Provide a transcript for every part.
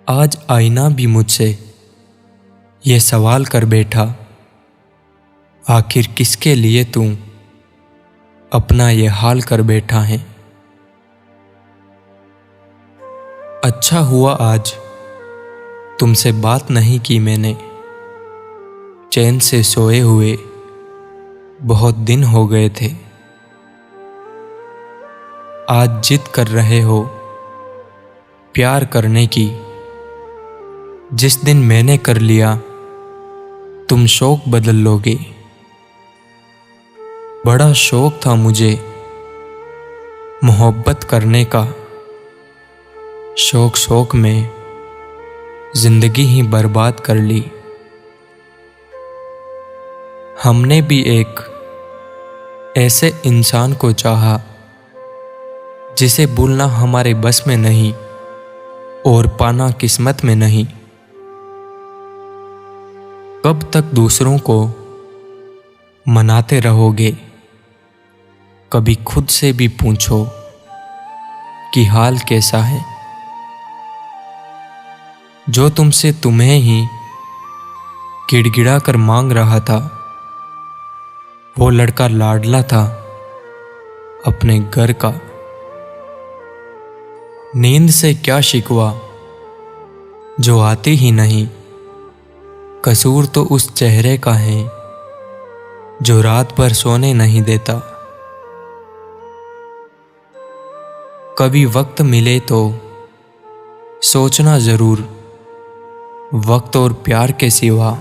आज आईना भी मुझसे ये सवाल कर बैठा, आखिर किसके लिए तू अपना ये हाल कर बैठा है। अच्छा हुआ आज तुमसे बात नहीं की मैंने, चैन से सोए हुए बहुत दिन हो गए थे। आज जिद कर रहे हो प्यार करने की, जिस दिन मैंने कर लिया तुम शौक बदल लोगे। बड़ा शौक था मुझे मोहब्बत करने का, शौक शौक में जिंदगी ही बर्बाद कर ली। हमने भी एक ऐसे इंसान को चाहा जिसे भूलना हमारे बस में नहीं और पाना किस्मत में नहीं। कब तक दूसरों को मनाते रहोगे, कभी खुद से भी पूछो कि हाल कैसा है। जो तुमसे तुम्हें ही गिड़गिड़ा कर मांग रहा था, वो लड़का लाडला था अपने घर का। नींद से क्या शिकवा जो आती ही नहीं, कसूर तो उस चेहरे का है जो रात भर सोने नहीं देता। कभी वक्त मिले तो सोचना जरूर, वक्त और प्यार के सिवा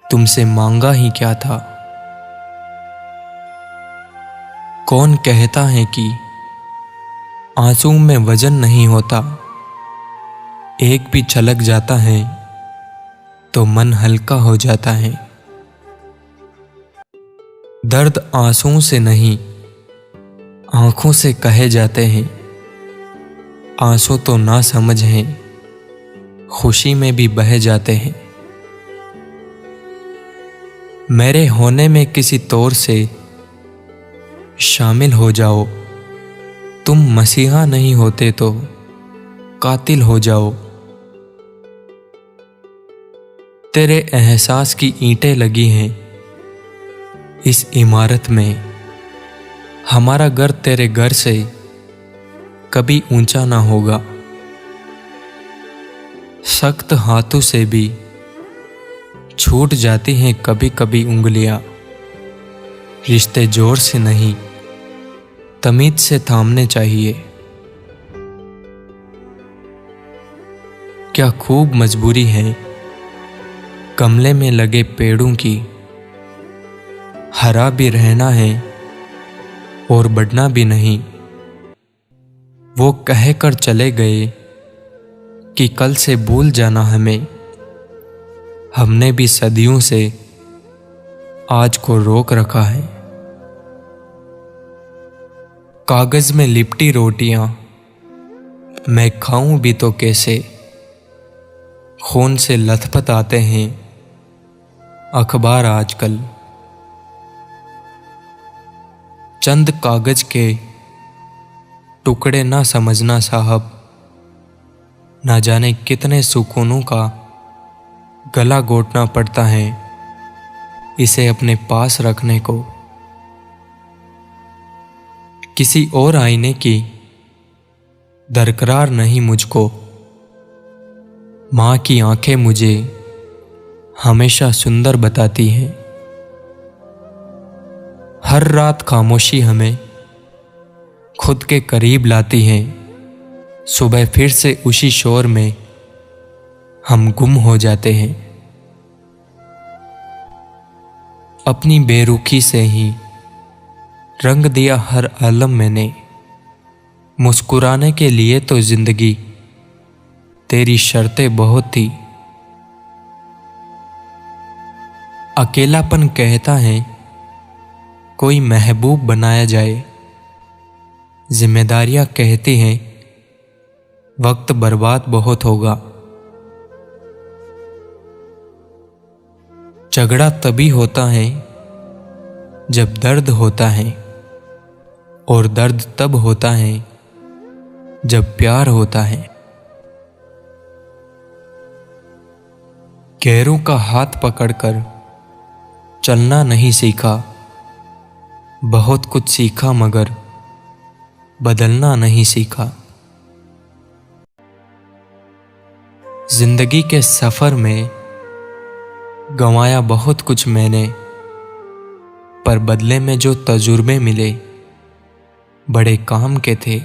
तुमसे मांगा ही क्या था। कौन कहता है कि आंसू में वजन नहीं होता, एक भी छलक जाता है तो मन हल्का हो जाता है। दर्द आंसुओं से नहीं आंखों से कहे जाते हैं, आंसू तो ना समझ हैं खुशी में भी बह जाते हैं। मेरे होने में किसी तौर से शामिल हो जाओ, तुम मसीहा नहीं होते तो कातिल हो जाओ। तेरे एहसास की ईंटें लगी हैं इस इमारत में, हमारा घर तेरे घर से कभी ऊंचा ना होगा। सख्त हाथों से भी छूट जाती हैं कभी कभी उंगलियां, रिश्ते जोर से नहीं तमीज से थामने चाहिए। क्या खूब मजबूरी है गमले में लगे पेड़ों की, हरा भी रहना है और बढ़ना भी नहीं। वो कह कर चले गए कि कल से भूल जाना हमें, हमने भी सदियों से आज को रोक रखा है। कागज में लिपटी रोटियां मैं खाऊं भी तो कैसे, खून से लथपथ आते हैं अखबार आजकल। चंद कागज के टुकड़े ना समझना साहब, ना जाने कितने सुकूनों का गला घोटना पड़ता है इसे अपने पास रखने को। किसी और आईने की दरकरार नहीं मुझको, माँ की आंखें मुझे हमेशा सुंदर बताती हैं। हर रात खामोशी हमें खुद के करीब लाती है, सुबह फिर से उसी शोर में हम गुम हो जाते हैं। अपनी बेरुखी से ही रंग दिया हर आलम मैंने, मुस्कुराने के लिए तो जिंदगी तेरी शर्तें बहुत थी। अकेलापन कहता है कोई महबूब बनाया जाए, जिम्मेदारियां कहती हैं वक्त बर्बाद बहुत होगा। झगड़ा तभी होता है जब दर्द होता है, और दर्द तब होता है जब प्यार होता है। गैरों का हाथ पकड़कर चलना नहीं सीखा, बहुत कुछ सीखा मगर बदलना नहीं सीखा। जिंदगी के सफर में गंवाया बहुत कुछ मैंने, पर बदले में जो तजुर्बे मिले बड़े काम के थे।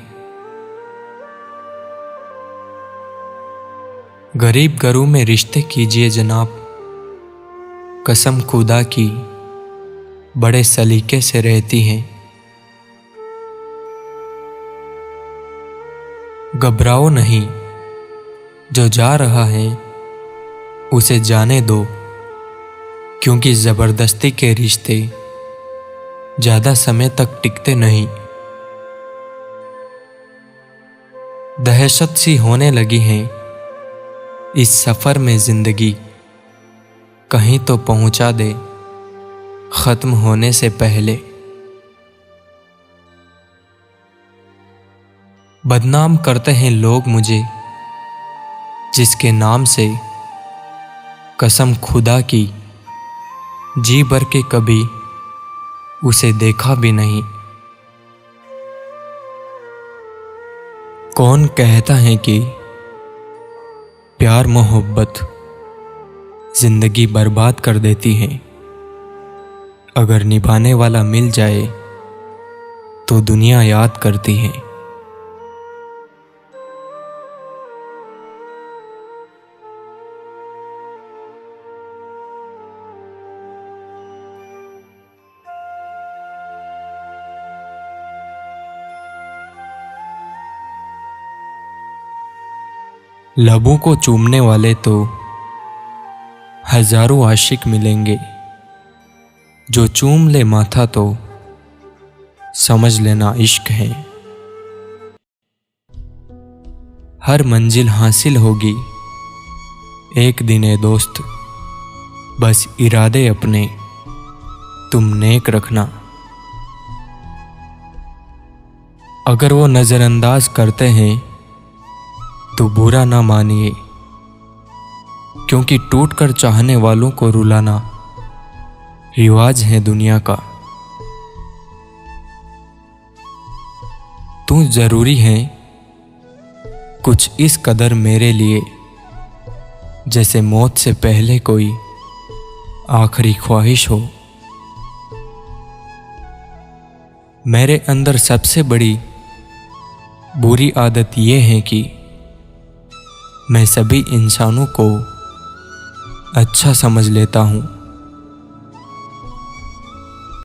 गरीब घरों में रिश्ते कीजिए जनाब, कसम खुदा की बड़े सलीके से रहती हैं। घबराओ नहीं, जो जा रहा है उसे जाने दो, क्योंकि जबरदस्ती के रिश्ते ज्यादा समय तक टिकते नहीं। दहशत सी होने लगी है इस सफर में जिंदगी, कहीं तो पहुंचा दे खत्म होने से पहले। बदनाम करते हैं लोग मुझे जिसके नाम से कसम खुदा की जी भर के कभी उसे देखा भी नहीं। कौन कहता है कि प्यार मोहब्बत जिंदगी बर्बाद कर देती है, अगर निभाने वाला मिल जाए तो दुनिया याद करती है। लबों को चूमने वाले तो हजारों आशिक मिलेंगे, जो चूम ले माथा तो समझ लेना इश्क है। हर मंजिल हासिल होगी एक दिन ए दोस्त, बस इरादे अपने तुम नेक रखना। अगर वो नजरअंदाज करते हैं तो बुरा ना मानिए, क्योंकि टूटकर चाहने वालों को रुलाना रिवाज है दुनिया का। तू जरूरी है कुछ इस कदर मेरे लिए, जैसे मौत से पहले कोई आखिरी ख्वाहिश हो। मेरे अंदर सबसे बड़ी बुरी आदत यह है कि मैं सभी इंसानों को अच्छा समझ लेता हूँ,